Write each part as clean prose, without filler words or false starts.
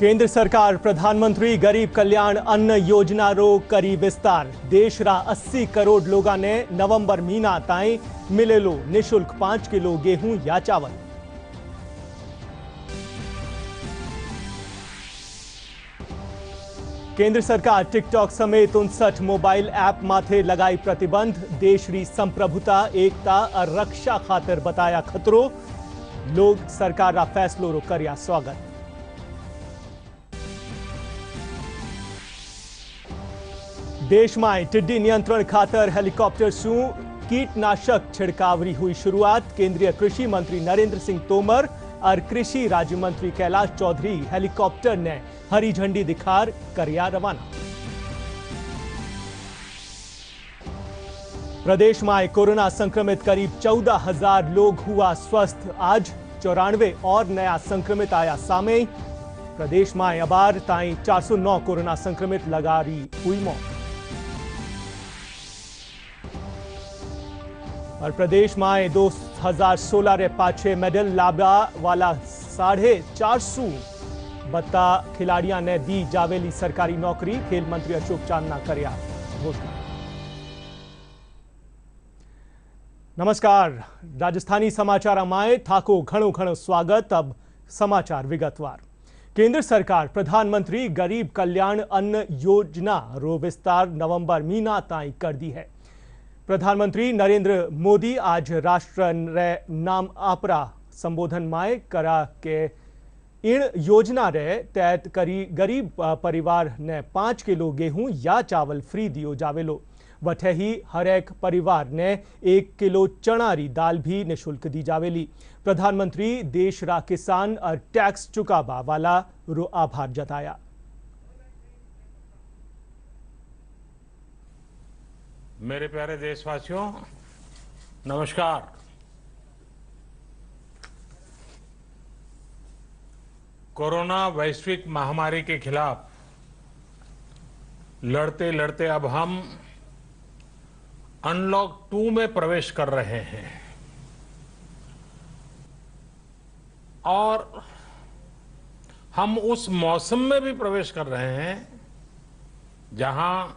केंद्र सरकार प्रधानमंत्री गरीब कल्याण अन्न योजना रो करी विस्तार। देश रा 80 करोड़ लोगा ने नवंबर महीना ताई मिलेलो निशुल्क 5 किलो गेहूं या चावल। केंद्र सरकार टिकटॉक समेत 59 मोबाइल ऐप माथे लगाई प्रतिबंध। देश री संप्रभुता एकता और रक्षा खातिर बताया खतरो। लोग सरकार रा फैसलो रो कर्या स्वागत। देश में टिड्डी नियंत्रण खातर हेलिकॉप्टर शू कीटनाशक छिड़कावरी हुई शुरुआत। केंद्रीय कृषि मंत्री नरेंद्र सिंह तोमर और कृषि राज्य मंत्री कैलाश चौधरी हेलीकॉप्टर ने हरी झंडी दिखार करिया रवाना। प्रदेश में कोरोना संक्रमित करीब 14,000 लोग हुआ स्वस्थ। आज 94 और नया संक्रमित आया सामने। प्रदेश में अबार ताई 409 कोरोना संक्रमित लगारी हुई मौत। और प्रदेश में 2016 रे पाछे मेडल लाभा वाला 450 बता खिलाड़ियों ने दी जावेली सरकारी नौकरी। खेल मंत्री अशोक चांदना कर्या घोषणा। नमस्कार, राजस्थानी समाचार में थाको घणो घणो स्वागत। अब समाचार विगतवार। केंद्र सरकार प्रधानमंत्री गरीब कल्याण अन्न योजना रो विस्तार नवंबर महीना ताई कर दी है। प्रधानमंत्री नरेंद्र मोदी आज राष्ट्र रे नाम आपरा संबोधन में करा के इन योजना रे तहत करी गरीब परिवार ने 5 किलो गेहूं या चावल फ्री दियो जावेलो। वठे ही हर एक परिवार ने 1 किलो चना री दाल भी निशुल्क दी जावेली। प्रधानमंत्री देश रा किसान और टैक्स चुकावा वाला रो आभार जताया। मेरे प्यारे देशवासियों, नमस्कार। कोरोना वैश्विक महामारी के खिलाफ लड़ते लड़ते अब हम अनलॉक 2 में प्रवेश कर रहे हैं और हम उस मौसम में भी प्रवेश कर रहे हैं जहां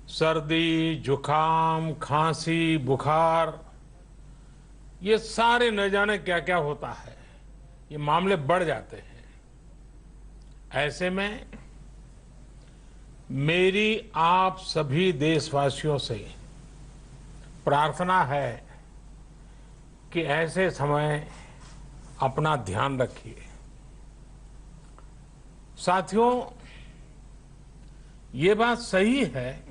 सर्दी, जुकाम, खांसी, बुखार, ये सारे न जाने क्या क्या होता है, ये मामले बढ़ जाते हैं। ऐसे में मेरी आप सभी देशवासियों से प्रार्थना है कि ऐसे समय अपना ध्यान रखिए। साथियों, ये बात सही है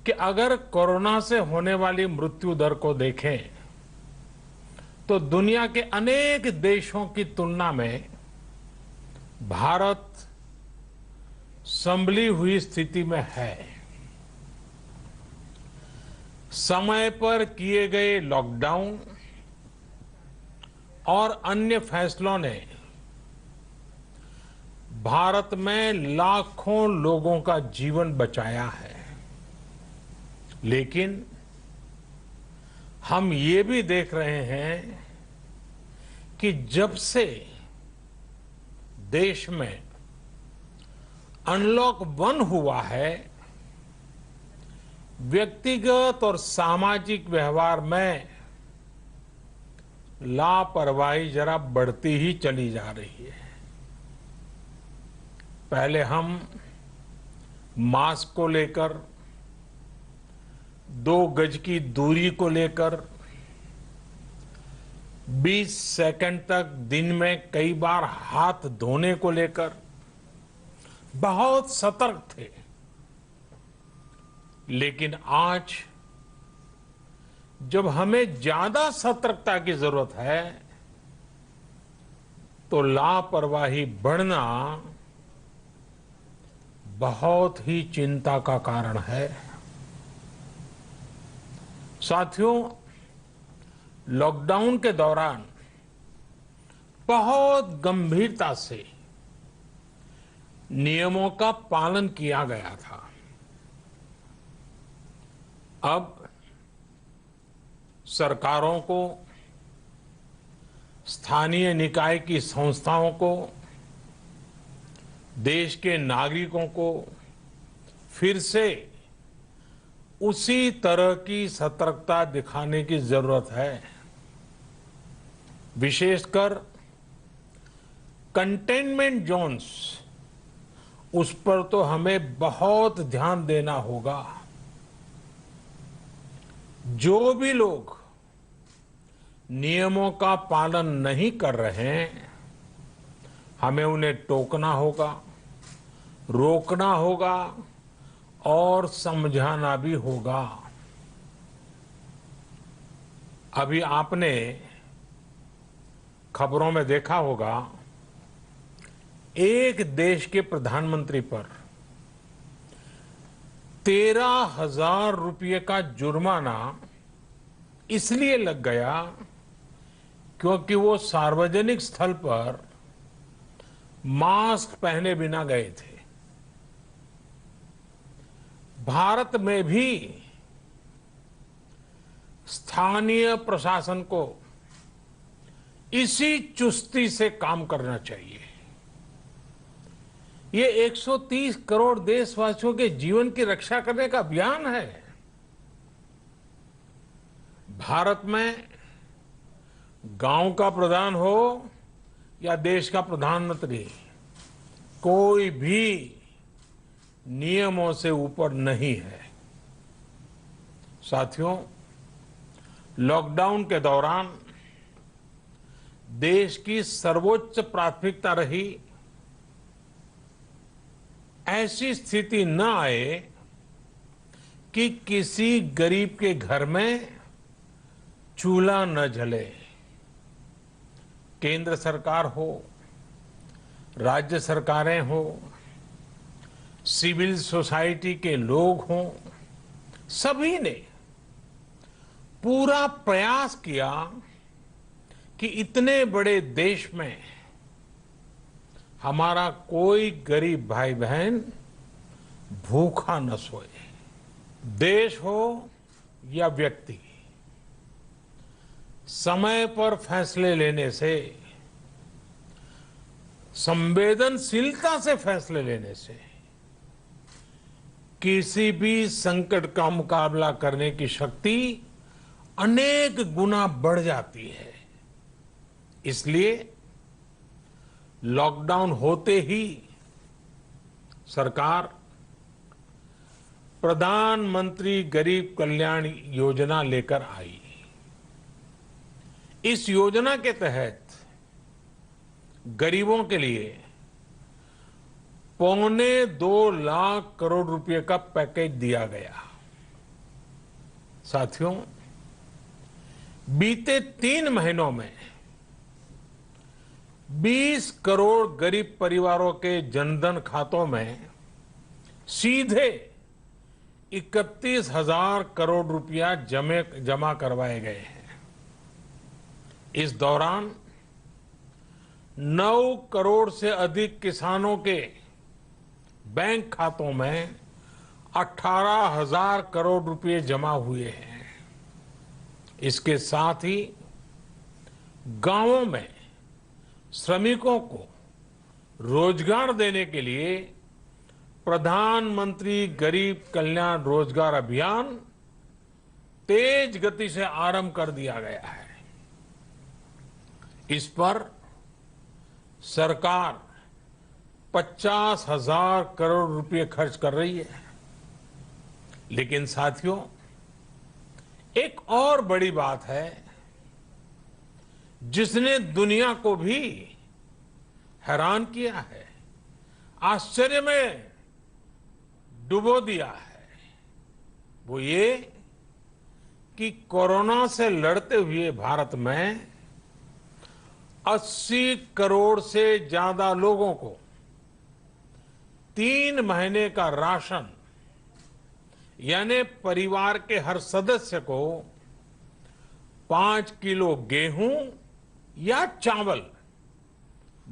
कि अगर कोरोना से होने वाली मृत्यु दर को देखें तो दुनिया के अनेक देशों की तुलना में भारत संभली हुई स्थिति में है। समय पर किए गए लॉकडाउन और अन्य फैसलों ने भारत में लाखों लोगों का जीवन बचाया है, लेकिन हम ये भी देख रहे हैं कि जब से देश में अनलॉक 1 हुआ है, व्यक्तिगत और सामाजिक व्यवहार में लापरवाही जरा बढ़ती ही चली जा रही है। पहले हम मास्क को लेकर, 2 गज की दूरी को लेकर 20 सेकंड तक दिन में कई बार हाथ धोने को लेकर बहुत सतर्क थे, लेकिन आज जब हमें ज्यादा सतर्कता की जरूरत है तो लापरवाही बढ़ना बहुत ही चिंता का कारण है। साथियों, लॉकडाउन के दौरान बहुत गंभीरता से नियमों का पालन किया गया था। अब सरकारों को, स्थानीय निकाय की संस्थाओं को देश के नागरिकों को फिर से उसी तरह की सतर्कता दिखाने की जरूरत है। विशेषकर कंटेनमेंट जोन्स, उस पर तो हमें बहुत ध्यान देना होगा। जो भी लोग नियमों का पालन नहीं कर रहे हैं, हमें उन्हें टोकना होगा, रोकना होगा और समझाना भी होगा। अभी आपने खबरों में देखा होगा, एक देश के प्रधानमंत्री पर 13,000 रुपये का जुर्माना इसलिए लग गया क्योंकि वो सार्वजनिक स्थल पर मास्क पहने बिना गए थे। भारत में भी स्थानीय प्रशासन को इसी चुस्ती से काम करना चाहिए। ये 130 करोड़ देशवासियों के जीवन की रक्षा करने का अभियान है। भारत में गांव का प्रधान हो या देश का प्रधानमंत्री, कोई भी नियमों से ऊपर नहीं है। साथियों, लॉकडाउन के दौरान देश की सर्वोच्च प्राथमिकता रही ऐसी स्थिति न आए कि किसी गरीब के घर में चूल्हा न जले। केंद्र सरकार हो, राज्य सरकारें हो, सिविल सोसाइटी के लोग हों, सभी ने पूरा प्रयास किया कि इतने बड़े देश में हमारा कोई गरीब भाई बहन भूखा न सोए। देश हो या व्यक्ति, समय पर फैसले लेने से, संवेदनशीलता से फैसले लेने से किसी भी संकट का मुकाबला करने की शक्ति अनेक गुना बढ़ जाती है। इसलिए लॉकडाउन होते ही सरकार प्रधानमंत्री गरीब कल्याण योजना लेकर आई। इस योजना के तहत गरीबों के लिए 2.25 लाख करोड़ रुपए का पैकेज दिया गया। साथियों, बीते 3 महीनों में 20 करोड़ गरीब परिवारों के जनधन खातों में सीधे 31,000 करोड़ रुपया जमा करवाए गए हैं। इस दौरान 9 करोड़ से अधिक किसानों के बैंक खातों में 18,000 करोड़ रुपए जमा हुए हैं। इसके साथ ही गांवों में श्रमिकों को रोजगार देने के लिए प्रधानमंत्री गरीब कल्याण रोजगार अभियान तेज गति से आरंभ कर दिया गया है। इस पर सरकार 50,000 करोड़ रुपए खर्च कर रही है। लेकिन साथियों, एक और बड़ी बात है जिसने दुनिया को भी हैरान किया है, आश्चर्य में डुबो दिया है। वो ये कि कोरोना से लड़ते हुए भारत में 80 करोड़ से ज्यादा लोगों को 3 महीने का राशन, यानी परिवार के हर सदस्य को 5 किलो गेहूं या चावल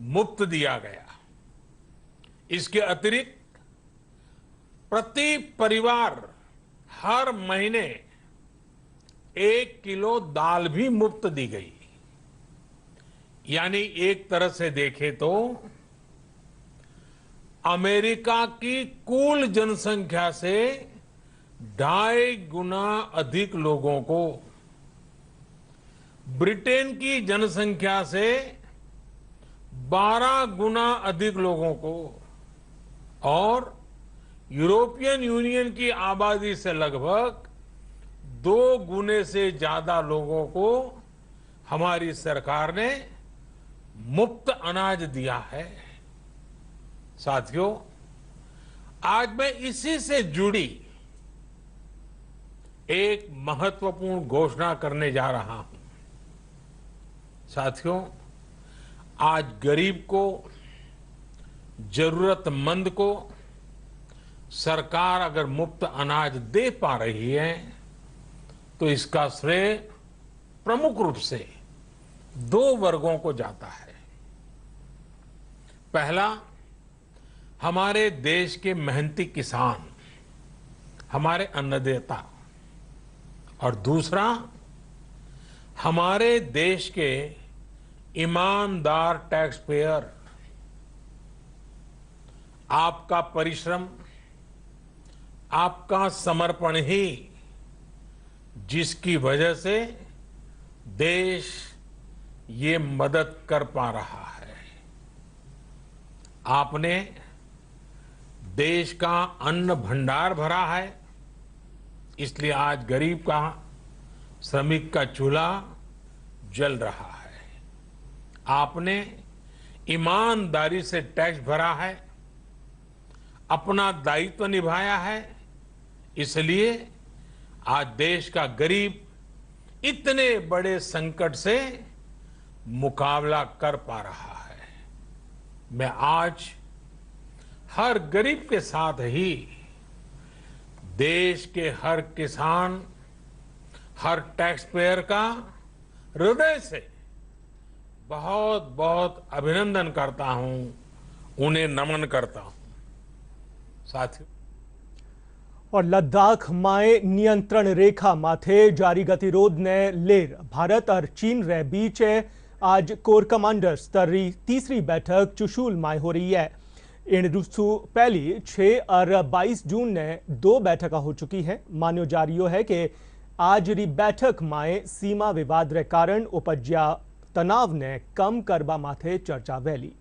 मुफ्त दिया गया। इसके अतिरिक्त प्रति परिवार हर महीने 1 किलो दाल भी मुफ्त दी गई। यानी एक तरह से देखें तो अमेरिका की कुल जनसंख्या से 2.5 गुना अधिक लोगों को, ब्रिटेन की जनसंख्या से 12 गुना अधिक लोगों को और यूरोपियन यूनियन की आबादी से लगभग 2 गुने से ज्यादा लोगों को हमारी सरकार ने मुफ्त अनाज दिया है। साथियों, आज मैं इसी से जुड़ी एक महत्वपूर्ण घोषणा करने जा रहा हूं। साथियों, आज गरीब को, जरूरतमंद को सरकार अगर मुफ्त अनाज दे पा रही है तो इसका श्रेय प्रमुख रूप से 2 वर्गों को जाता है। पहला, हमारे देश के मेहनती किसान, हमारे अन्नदाता, और दूसरा, हमारे देश के ईमानदार टैक्स पेयर। आपका परिश्रम, आपका समर्पण ही जिसकी वजह से देश ये मदद कर पा रहा है। आपने देश का अन्न भंडार भरा है, इसलिए आज गरीब का, श्रमिक का चूल्हा जल रहा है। आपने ईमानदारी से टैक्स भरा है, अपना दायित्व निभाया है, इसलिए आज देश का गरीब इतने बड़े संकट से मुकाबला कर पा रहा है। मैं आज हर गरीब के साथ ही देश के हर किसान, हर टैक्स पेयर का हृदय से बहुत बहुत अभिनंदन करता हूं, उन्हें नमन करता हूं। साथियों, और लद्दाख माए नियंत्रण रेखा माथे जारी गतिरोधने लेर भारत और चीन रे बीच आज कोर कमांडर स्तर तीसरी बैठक चुशूल माए हो रही है। इन रुसु पहली 6 और 22 जून ने 2 बैठक हो चुकी है। मान्यो जारियो है कि आज री बैठक माए सीमा विवाद रे कारण उपज्या तनाव ने कम करबा माथे चर्चा वैली।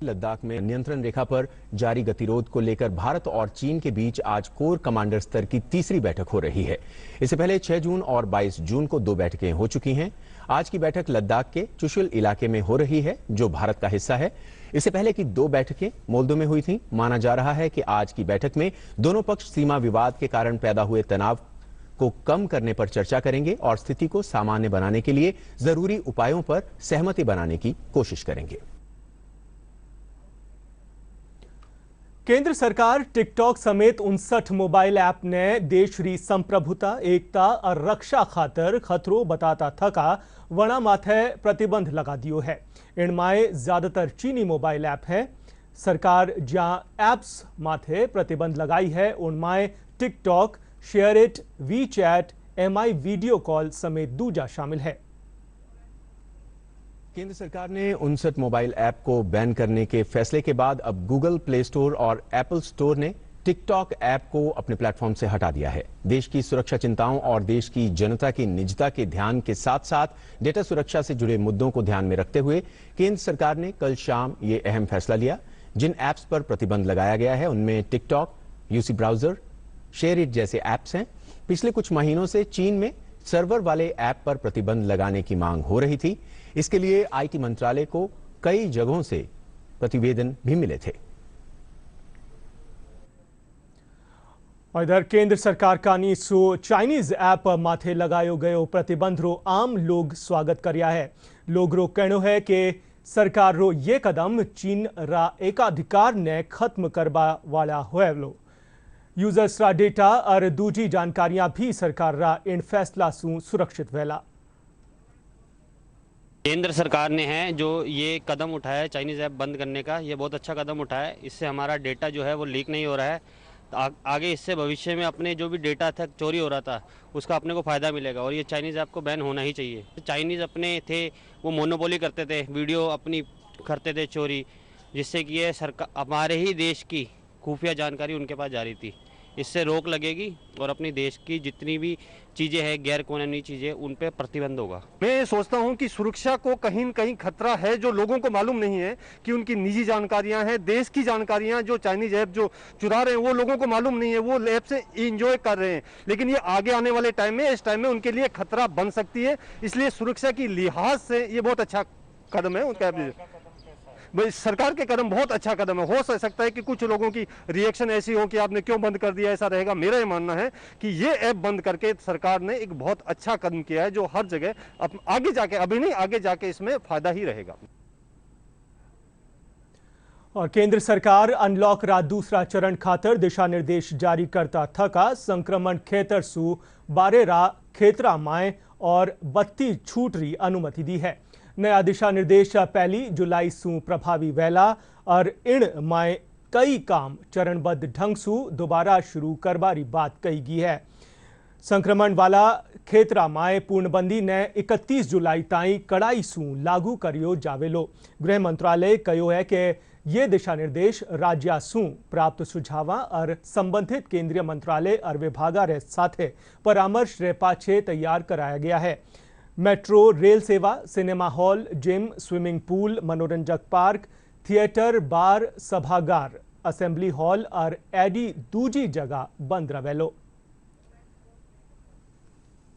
लद्दाख में नियंत्रण रेखा पर जारी गतिरोध को लेकर भारत और चीन के बीच आज कोर कमांडर स्तर की तीसरी बैठक हो रही है। इससे पहले 6 जून और 22 जून को 2 बैठकें हो चुकी हैं। आज की बैठक लद्दाख के चुशुल इलाके में हो रही है, जो भारत का हिस्सा है। इससे पहले की 2 बैठकें मोल्दो में हुई थीं। माना जा रहा है कि आज की बैठक में दोनों पक्ष सीमा विवाद के कारण पैदा हुए तनाव को कम करने पर चर्चा करेंगे और स्थिति को सामान्य बनाने के लिए जरूरी उपायों पर सहमति बनाने की कोशिश करेंगे। केंद्र सरकार टिकटॉक समेत 59 मोबाइल ऐप ने देश री संप्रभुता, एकता और रक्षा खातर खतरों बताता थका वणा माथे प्रतिबंध लगा दियो है। इनमाए ज्यादातर चीनी मोबाइल ऐप है। सरकार जहां ऐप्स माथे प्रतिबंध लगाई है उनमाए TikTok, SHAREit, WeChat, Mi video call समेत दूजा शामिल है। केंद्र सरकार ने 59 मोबाइल ऐप को बैन करने के फैसले के बाद अब गूगल प्ले स्टोर और एप्पल स्टोर ने टिकटॉक ऐप को अपने प्लेटफॉर्म से हटा दिया है। देश की सुरक्षा चिंताओं और देश की जनता की निजता के ध्यान के साथ साथ डेटा सुरक्षा से जुड़े मुद्दों को ध्यान में रखते हुए केंद्र सरकार ने कल शाम ये अहम फैसला लिया। जिन ऐप्स पर प्रतिबंध लगाया गया है उनमें टिकटॉक, यूसी ब्राउजर, शेयरइट जैसे ऐप्स हैं। पिछले कुछ महीनों से चीन में सर्वर वाले ऐप पर प्रतिबंध लगाने की मांग हो रही थी। इसके लिए आईटी मंत्रालय को कई जगहों से प्रतिवेदन भी मिले थे। और इधर केंद्र सरकार का चाइनीज ऐप माथे लगायो गयो प्रतिबंध रो आम लोग स्वागत करया है। लोग रो कहनो है कि सरकार रो ये कदम चीन रा एकाधिकार ने खत्म करवा वाला होएलो। यूजर्स रा डेटा और दूजी जानकारियां भी सरकार रा इन फैसला सु सुरक्षित वेला। केंद्र सरकार ने है जो ये कदम उठाया है चाइनीज़ ऐप बंद करने का, ये बहुत अच्छा कदम उठाया है। इससे हमारा डेटा जो है वो लीक नहीं हो रहा है। आगे इससे भविष्य में अपने जो भी डेटा था चोरी हो रहा था उसका अपने को फ़ायदा मिलेगा और ये चाइनीज़ ऐप को बैन होना ही चाहिए। चाइनीज़ अपने थे वो मोनोपोली करते थे, वीडियो अपनी करते थे चोरी, जिससे कि ये सरकार हमारे ही देश की खुफिया जानकारी उनके पास जा रही थी। इससे रोक लगेगी और अपनी देश की जितनी भी चीज़ें हैं गैर कानूनी चीज़ें उन पर प्रतिबंध होगा। मैं सोचता हूं कि सुरक्षा को कहीं न कहीं खतरा है, जो लोगों को मालूम नहीं है कि उनकी निजी जानकारियां हैं, देश की जानकारियां जो चाइनीज ऐप जो चुरा रहे हैं वो लोगों को मालूम नहीं है, वो ऐप से एंजॉय कर रहे हैं। लेकिन ये आगे आने वाले टाइम में, इस टाइम में उनके लिए खतरा बन सकती है। इसलिए सुरक्षा की लिहाज से ये बहुत अच्छा कदम है उनका। सरकार के कदम बहुत अच्छा कदम है। हो सकता है कि कुछ लोगों की रिएक्शन ऐसी हो कि आपने क्यों बंद कर दिया, ऐसा रहेगा। मेरा ये मानना है कि ये ऐप बंद करके सरकार ने एक बहुत अच्छा कदम किया है, जो हर जगह आगे जाके, अभी नहीं आगे जाके इसमें फायदा ही रहेगा। और केंद्र सरकार अनलॉक रा दूसरा चरण खातर दिशा निर्देश जारी करता थका संक्रमण खेतर सु बारे रा खेतरा माए और बत्ती छूट री अनुमति दी है। नया दिशा निर्देश 1 जुलाई सु प्रभावी वेला और इन माए कई काम चरणबद्ध ढंग सु दोबारा शुरू करबारी बात कही गई है। संक्रमण वाला खेतरा माए पूर्णबंदी ने 31 जुलाई ताई कड़ाई सु लागू करियो जावेलो। गृह मंत्रालय कहो है कि ये दिशा निर्देश राज्य सु प्राप्त सुझावा और संबंधित केंद्रीय मंत्रालय और विभागा रे साथे परामर्श रे पाछे तैयार कराया गया है। मेट्रो रेल सेवा, cinema hall, gym, swimming pool, मनोरंजक पार्क, थिएटर, बार, सभागार, असेंबली हॉल और एडी दूजी जगह बंद रवेलो।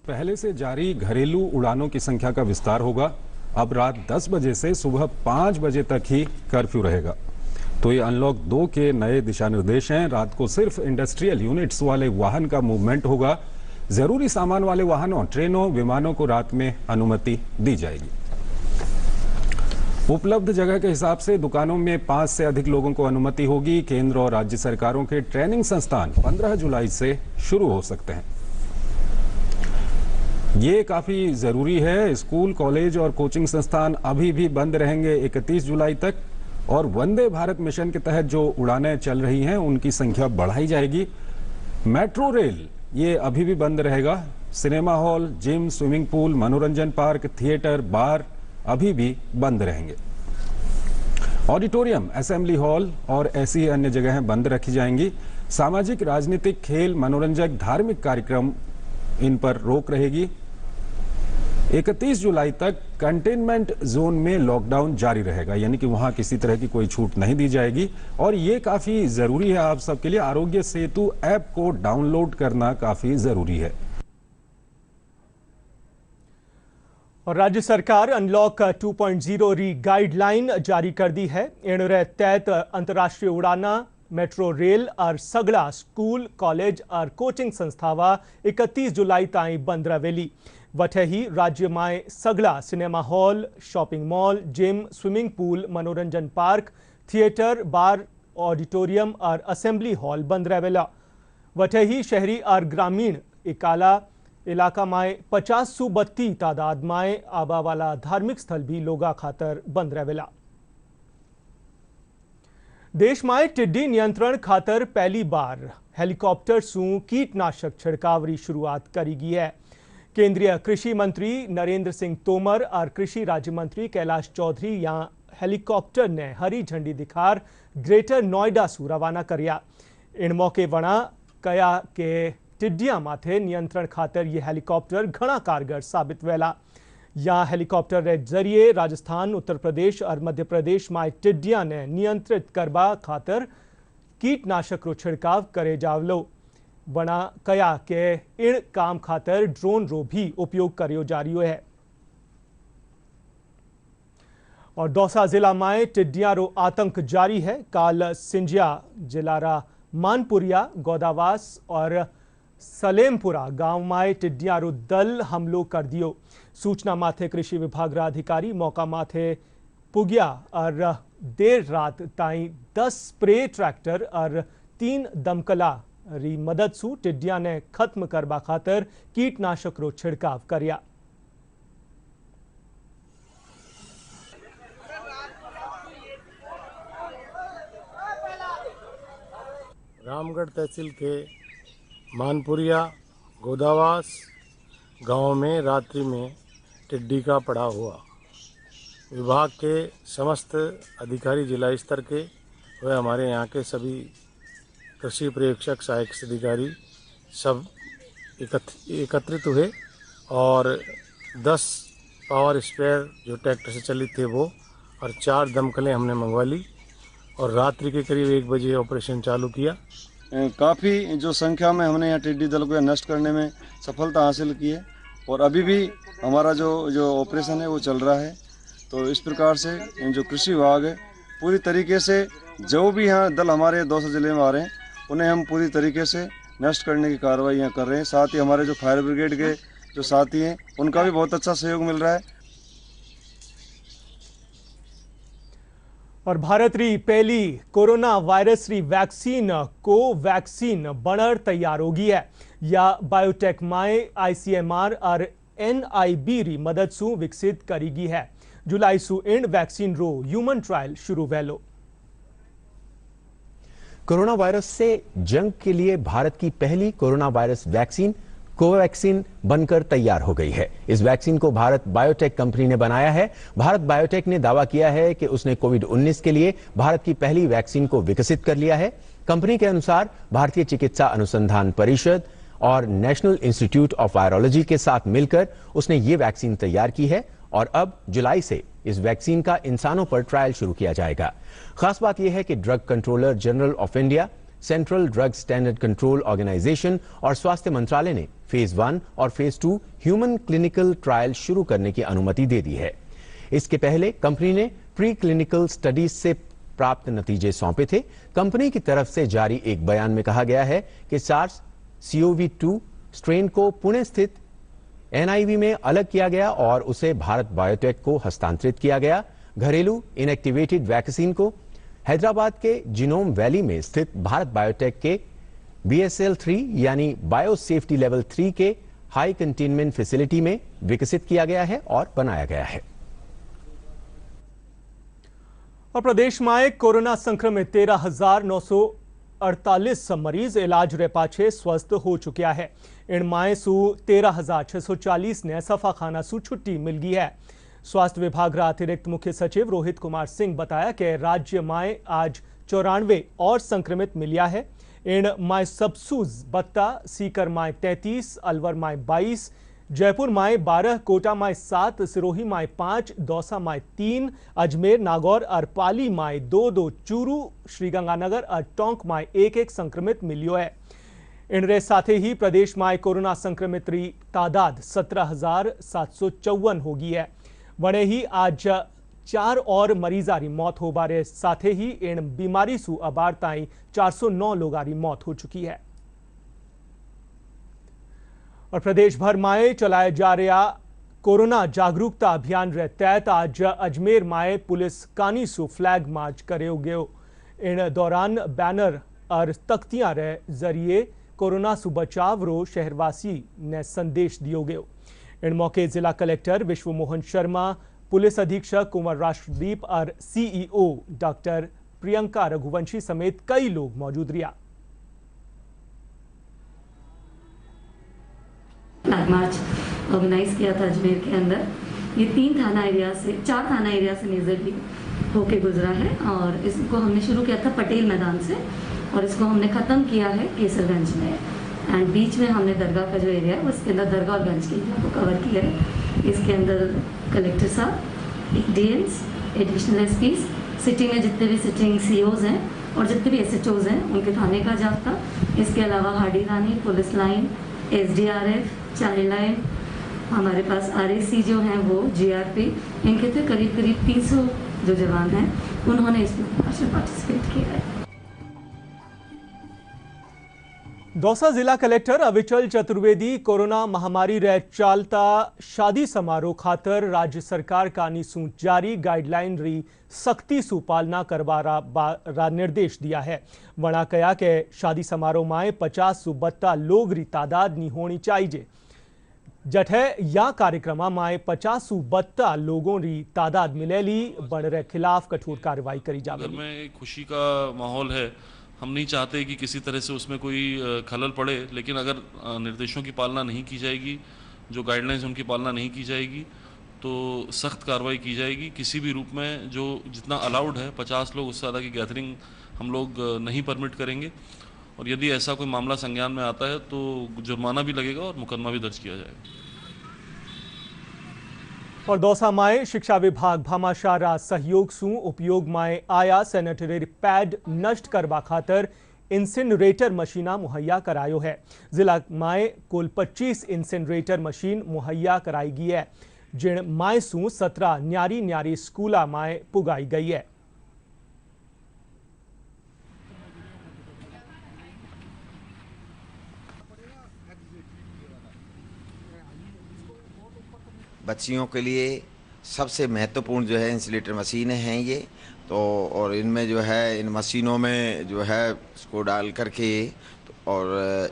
पहले से जारी घरेलू उड़ानों की संख्या का विस्तार होगा। अब रात 10 बजे से सुबह 5 बजे तक ही कर्फ्यू रहेगा। तो ये अनलॉक 2 के नए दिशा निर्देश हैं। रात को सिर्फ इंडस्ट्रियल यूनिट्स वाले वाहन का मूवमेंट होगा। जरूरी सामान वाले वाहनों, ट्रेनों, विमानों को रात में अनुमति दी जाएगी। उपलब्ध जगह के हिसाब से दुकानों में 5 से अधिक लोगों को अनुमति होगी। केंद्र और राज्य सरकारों के ट्रेनिंग संस्थान 15 जुलाई से शुरू हो सकते हैं। ये काफी जरूरी है। स्कूल, कॉलेज और कोचिंग संस्थान अभी भी बंद रहेंगे 31 जुलाई तक। और वंदे भारत मिशन के तहत जो उड़ानें चल रही हैं उनकी संख्या बढ़ाई जाएगी। मेट्रो रेल ये अभी भी बंद रहेगा। Cinema hall, gym, swimming pool, मनोरंजन पार्क, थिएटर, बार अभी भी बंद रहेंगे। ऑडिटोरियम, असेंबली हॉल और ऐसी ही अन्य जगहें बंद रखी जाएंगी। सामाजिक, राजनीतिक, खेल, मनोरंजक, धार्मिक कार्यक्रम, इन पर रोक रहेगी। 31 जुलाई तक कंटेनमेंट जोन में लॉकडाउन जारी रहेगा, यानी कि वहां किसी तरह की कोई छूट नहीं दी जाएगी। और ये काफी जरूरी है आप सबके लिए। आरोग्य सेतु ऐप को डाउनलोड करना काफी जरूरी है। और राज्य सरकार अनलॉक 2.0 री गाइडलाइन जारी कर दी है। इन तहत अंतर्राष्ट्रीय उड़ाना, मेट्रो रेल और सगड़ा स्कूल, कॉलेज और कोचिंग संस्थावा 31 जुलाई ताई बंद रवेली। वठे ही राज्य में सगड़ा cinema hall, shopping mall, gym, swimming pool, मनोरंजन पार्क, थिएटर, बार, ऑडिटोरियम और असेंबली हॉल बंद रहेला। वठे ही शहरी और ग्रामीण इलाका में 50 सु 32 तादाद में आबा वाला धार्मिक स्थल भी लोगा खातर बंद रहेला। देश में टिड्डी नियंत्रण खातर पहली बार हेलीकॉप्टर सु कीटनाशक छिड़काव की शुरुआत करी गई है। केंद्रीय कृषि मंत्री नरेंद्र सिंह तोमर और कृषि राज्य मंत्री कैलाश चौधरी यहां हेलीकॉप्टर ने हरी झंडी दिखार ग्रेटर नोएडा सु रवाना करिया। इन मौके वणा कया के टिड्डियां माथे नियंत्रण खातर यह हेलीकॉप्टर घना कारगर साबित वेला। यहाँ हेलीकॉप्टर के जरिए राजस्थान, उत्तर प्रदेश और मध्य प्रदेश में टिड्डियां ने नियंत्रित करबा खातर कीटनाशक रो छिड़काव करे जावलो। बना कया के इन काम खातर ड्रोन रो भी उपयोग करियो जा रही है। और दौसा जिला में टिड्डियां रो आतंक जारी है। काल सिंजिया जिलारा मानपुरिया, गोदावास और सलेमपुरा गांव में टिड्डियां रो दल हमलो कर दियो। सूचना माथे कृषि विभाग रा अधिकारी मौका माथे पुगिया और देर रात ताई 10 स्प्रे ट्रैक्टर और 3 दमकला री मदद सु टिड्डियां ने खत्म करबा खातर कीटनाशक रो छिड़काव करिया। रामगढ़ तहसील के मानपुरिया गोदावास गांव में रात्रि में टिड्डी का पड़ा हुआ। विभाग के समस्त अधिकारी जिला स्तर के व हमारे यहाँ के सभी कृषि पर्यवेक्षक सहायक अधिकारी सब एकत्रित हुए और 10 पावर स्प्रेयर जो ट्रैक्टर से चलित थे वो और 4 दमकलें हमने मंगवा ली और रात्रि के करीब 1 बजे ऑपरेशन चालू किया। काफ़ी जो संख्या में हमने यहाँ टिड्डी दल को नष्ट करने में सफलता हासिल की है और अभी भी हमारा जो ऑपरेशन है वो चल रहा है। तो इस प्रकार से जो कृषि विभाग है पूरी तरीके से जो भी यहाँ दल हमारे दौसा जिले में आ रहे हैं उन्हें हम पूरी तरीके से नष्ट करने की कार्रवाई यहाँ कर रहे हैं। साथ ही हमारे जो फायर ब्रिगेड के जो साथी हैं उनका भी बहुत अच्छा सहयोग मिल रहा है। और भारत री पहली कोरोना वायरस री वैक्सीन कोवैक्सीन बनर तैयार होगी है या बायोटेक माए ICMR और NIB री मदद सु विकसित करेगी है। जुलाई सु इंड वैक्सीन रो ह्यूमन ट्रायल शुरू वेलो। कोरोना वायरस से जंग के लिए भारत की पहली कोरोना वायरस वैक्सीन कोवैक्सीन बनकर तैयार हो गई है। इस वैक्सीन को भारत बायोटेक कंपनी ने बनाया है। भारत बायोटेक ने दावा किया है कि उसने कोविड-19 के लिए भारत की पहली वैक्सीन को विकसित कर लिया है। कंपनी के अनुसार भारतीय चिकित्सा अनुसंधान परिषद और नेशनल इंस्टीट्यूट ऑफ वायरोलॉजी के साथ मिलकर उसने ये वैक्सीन तैयार की है और अब जुलाई से इस वैक्सीन का इंसानों पर ट्रायल शुरू किया जाएगा। खास बात यह है कि drug controller general of India, central drug standard control organisation और स्वास्थ्य मंत्रालय ने फेज 1 और फेज 2 ह्यूमन क्लिनिकल ट्रायल शुरू करने की अनुमति दे दी है। इसके पहले कंपनी ने प्री क्लिनिकल स्टडीज से प्राप्त नतीजे सौंपे थे। कंपनी की तरफ से जारी एक बयान में कहा गया है कि SARS-CoV-2 स्ट्रेन को पुणे स्थित NIV में अलग किया गया और उसे भारत बायोटेक को हस्तांतरित किया गया। घरेलू इनएक्टिवेटेड वैक्सीन को हैदराबाद के जिनोम वैली में स्थित भारत बायोटेक के BSL-3 यानी बायो सेफ्टी लेवल 3 के हाई कंटेनमेंट फैसिलिटी में विकसित किया गया है और बनाया गया है। और प्रदेश में कोरोना संक्रमित 13,948 मरीज इलाज रे पाछे स्वस्थ हो चुका है। इन माए सु 13,640 ने सफाखाना सु छुट्टी मिल गई है। स्वास्थ्य विभाग रा अतिरिक्त मुख्य सचिव रोहित कुमार सिंह बताया कि राज्य में आज 94 और संक्रमित मिलिया है। इन माए सबसूज बत्ता, सीकर माए 33, अलवर माए 22, जयपुर माए 12, कोटा माए 7, सिरोही माए 5, दौसा माए 3, अजमेर, नागौर और पाली माए 2-2, चूरू, श्रीगंगानगर और टोंक माए 1-1 संक्रमित मिलियो है। इनरे साथ ही प्रदेश में कोरोना संक्रमित री तादाद 17,754 हो गई है। वने ही आज 4 और मरीजारी मौत हो बारे साथ ही इन बीमारी सु अबार ताई 409 लोगारी मौत हो चुकी है। और प्रदेश भर में चलाए जा रहा कोरोना जागरूकता अभियान रे तहत आज अजमेर में पुलिस कानी सु फ्लैग मार्च करे गयो। इन दौरान बैनर और तख्तियां रे जरिए कोरोना सु बचाव रो शहरवासी ने संदेश दियो गयो। इन मौके जिला कलेक्टर विश्व मोहन शर्मा, पुलिस अधीक्षक कुंवर राष्ट्रदीप और CEO डॉक्टर प्रियंका रघुवंशी समेत कई लोग मौजूद रहा। फ्लैग मार्च ऑर्गेनाइज किया था अजमेर के अंदर। ये 4 थाना एरिया से मेजरली होके गुजरा है और इसको हमने शुरू किया था पटेल मैदान से और इसको हमने ख़त्म किया है केसरगंज में। एंड बीच में हमने दरगाह का जो एरिया है उसके अंदर दरगाह और गंज के एरिया को कवर किया है। इसके अंदर कलेक्टर साहब, DMs, एडिशनल SPs, सिटी में जितने भी सिटिंग COs हैं और जितने भी SHOs हैं उनके थाने का जाब्ता। इसके अलावा Hadi Rani, police line, SDRF, child line, हमारे पास RAC जो हैं वो GRP, इनके थे करीब 300 जो जवान हैं उन्होंने इसमें पार्टिसिपेट किया है। दौसा जिला कलेक्टर अविचल चतुर्वेदी कोरोना महामारी रे चालता शादी समारोह खातर राज्य सरकार का निसू जारी गाइडलाइन री सख्ती सु पालना करवा निर्देश दिया है। वणा कया के शादी समारोह में 50 सु बत्ता लोग री तादाद नी होनी चाहिए। जठे या कार्यक्रम में 50 सु बत्ता लोगों री तादाद मिलेली बण रे खिलाफ कठोर कार्रवाई करी जाएगी। में खुशी का माहौल है, हम नहीं चाहते कि किसी तरह से उसमें कोई खलल पड़े, लेकिन अगर निर्देशों की पालना नहीं की जाएगी, जो गाइडलाइंस उनकी पालना नहीं की जाएगी, तो सख्त कार्रवाई की जाएगी। किसी भी रूप में जो जितना अलाउड है 50 लोग उससे ज़्यादा की गैदरिंग हम लोग नहीं परमिट करेंगे, और यदि ऐसा कोई मामला संज्ञान में आता है तो जुर्माना भी लगेगा और मुकदमा भी दर्ज किया जाएगा। और दौसा माए शिक्षा विभाग भामाशाह सहयोग सु उपयोग माए आया सैनिटरी पैड नष्ट करवा खातर इंसिनरेटर मशीना मुहैया करायो है। जिला माए कुल 25 इंसिनरेटर मशीन मुहैया कराई गई है, जिन माए सु 17 न्यारी न्यारी स्कूला माए पुगाई गई है। बच्चियों के लिए सबसे महत्वपूर्ण जो है इंसुलेटर मशीनें हैं ये तो, और इनमें जो है इन मशीनों में जो है इसको डाल करके और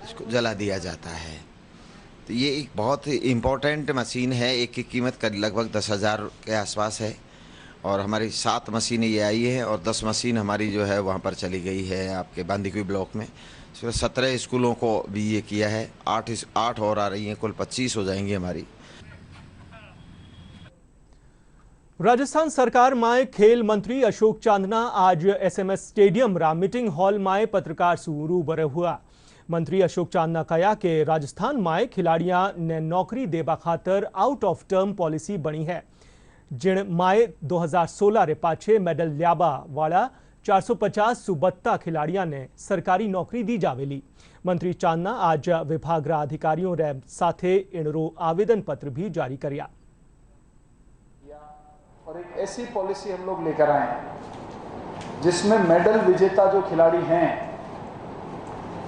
इसको जला दिया जाता है। तो ये एक बहुत इम्पोर्टेंट मशीन है। एक की कीमत लगभग 10,000 के आसपास है, और हमारी 7 मशीनें ये आई हैं और 10 मशीन हमारी जो है वहाँ पर चली गई है आपके बांदीकुई ब्लॉक में। 17 स्कूलों को भी ये किया है, 8 और आ रही हैं, कुल 25 हो जाएंगी हमारी। राजस्थान सरकार माए खेल मंत्री अशोक चांदना आज SMS स्टेडियम रा मीटिंग हॉल माए पत्रकार से रूबरू हुआ। मंत्री अशोक चांदना कहा कि राजस्थान माए खिलाड़ियां ने नौकरी देवा खातर आउट ऑफ टर्म पॉलिसी बनी है, जिन माए 2016 रे पाछे मेडल ल्याबा वाला 450 सुबत्ता खिलाड़ियां ने सरकारी नौकरी दी जावेली। मंत्री चांदना आज विभाग रा अधिकारियों रे साथे इनरो आवेदन पत्र भी जारी करया और एक ऐसी पॉलिसी हम लोग लेकर आए जिसमें मेडल विजेता जो खिलाड़ी हैं,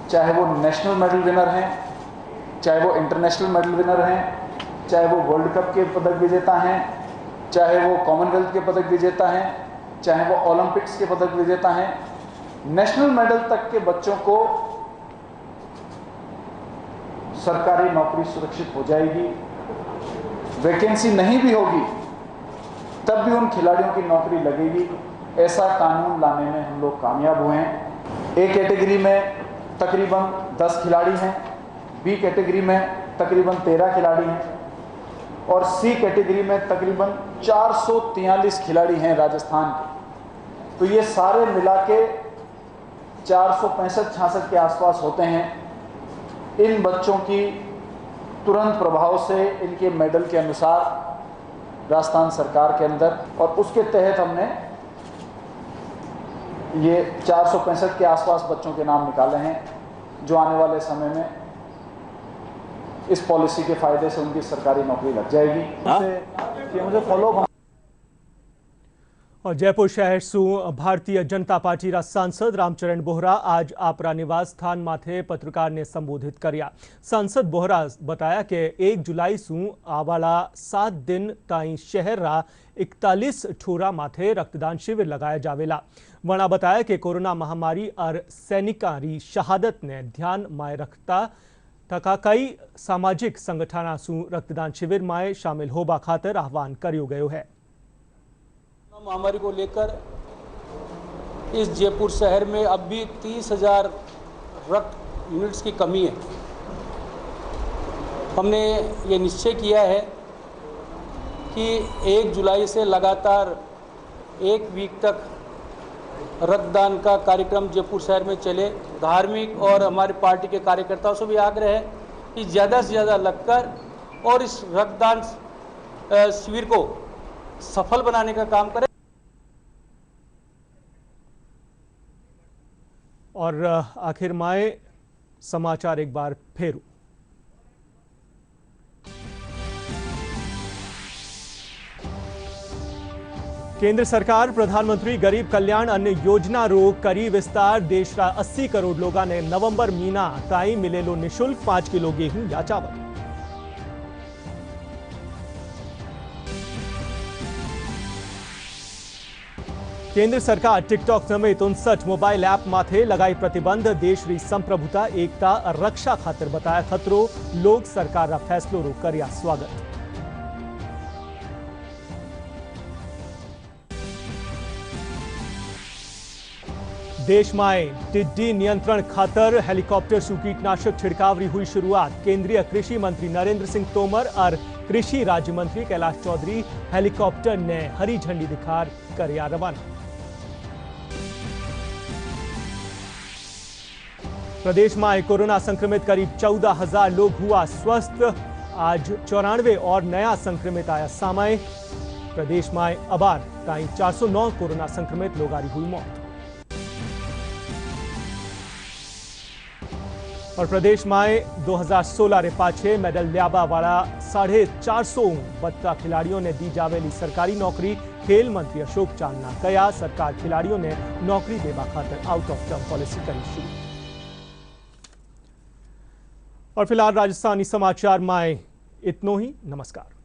चाहे वो नेशनल मेडल विनर हैं, चाहे वो इंटरनेशनल मेडल विनर हैं, चाहे वो वर्ल्ड कप के पदक विजेता हैं, चाहे वो कॉमनवेल्थ के पदक विजेता हैं, चाहे वो ओलंपिक्स के पदक विजेता हैं, नेशनल मेडल तक के बच्चों को सरकारी नौकरी सुरक्षित हो जाएगी। वैकेंसी नहीं भी होगी तब भी उन खिलाड़ियों की नौकरी लगेगी। ऐसा कानून लाने में हम लोग कामयाब हुए हैं। ए कैटेगरी में तकरीबन 10 खिलाड़ी हैं, बी कैटेगरी में तकरीबन 13 खिलाड़ी हैं और सी कैटेगरी में तकरीबन 443 खिलाड़ी हैं राजस्थान के। तो ये सारे मिला के 465-66 के आसपास होते हैं। इन बच्चों की तुरंत प्रभाव से इनके मेडल के अनुसार राजस्थान सरकार के अंदर, और उसके तहत हमने ये 465 के आसपास बच्चों के नाम निकाले हैं जो आने वाले समय में इस पॉलिसी के फायदे से उनकी सरकारी नौकरी लग जाएगी। मुझे फॉलो। और जयपुर शहर सु भारतीय जनता पार्टी रा सांसद रामचरण बोहरा आज आपरा निवास स्थान माथे पत्रकार ने संबोधित करया। सांसद बोहरा बताया कि 1 जुलाई सु आवाला 7 दिन ताई शहर रा 41 ठोरा माथे रक्तदान शिविर लगाया जावेला। वणा बताया कि कोरोना महामारी और सैनिका री शहादत ने ध्यान माए रखता तका कई सामाजिक संगठना सु रक्तदान शिविर माए शामिल होबा खातर आह्वान करियो गयो है। महामारी को लेकर इस जयपुर शहर में अब भी 30,000 रक्त यूनिट्स की कमी है। हमने ये निश्चय किया है कि 1 जुलाई से लगातार 1 वीक तक रक्तदान का कार्यक्रम जयपुर शहर में चले। धार्मिक और हमारी पार्टी के कार्यकर्ताओं से भी आग्रह है कि ज़्यादा से ज़्यादा लगकर और इस रक्तदान शिविर को सफल बनाने का काम करें। और आखिर माए समाचार एक बार फिर। केंद्र सरकार प्रधानमंत्री गरीब कल्याण अन्न योजना रो करी विस्तार। देश रा 80 करोड़ लोगा ने नवंबर महीना ताई मिलेलो निशुल्क 5 किलो गेहूं या चावल। केंद्र सरकार टिकटॉक समेत 59 मोबाइल ऐप माथे लगाई प्रतिबंध। देश री संप्रभुता एकता और रक्षा खातिर बताया खतरो। लोग सरकार रा फैसलो रो करिया स्वागत। देश में टिड्डी नियंत्रण खातर हेलीकॉप्टर से कीटनाशक छिड़काव री हुई शुरुआत। केंद्रीय कृषि मंत्री नरेंद्र सिंह तोमर और कृषि राज्य मंत्री कैलाश चौधरी हेलीकॉप्टर ने हरी झंडी दिखाकर किया रवाना। प्रदेश में कोरोना संक्रमित करीब 14,000 लोग हुआ स्वस्थ। आज 94 और नया संक्रमित आया सामने। प्रदेश में अबार ताई 409 कोरोना संक्रमित लोग आ हुई मौत। और प्रदेश में 2016 रे पाछे मेडल ल्याबा वाला 450 बच्चा खिलाड़ियों ने दी जावेली सरकारी नौकरी। खेल मंत्री अशोक चांदना कया सरकार खिलाड़ियों ने नौकरी देवा खातर आउट ऑफ टर्म पॉलिसी करी शुरू। और फिलहाल राजस्थानी समाचार में इतनो ही। नमस्कार।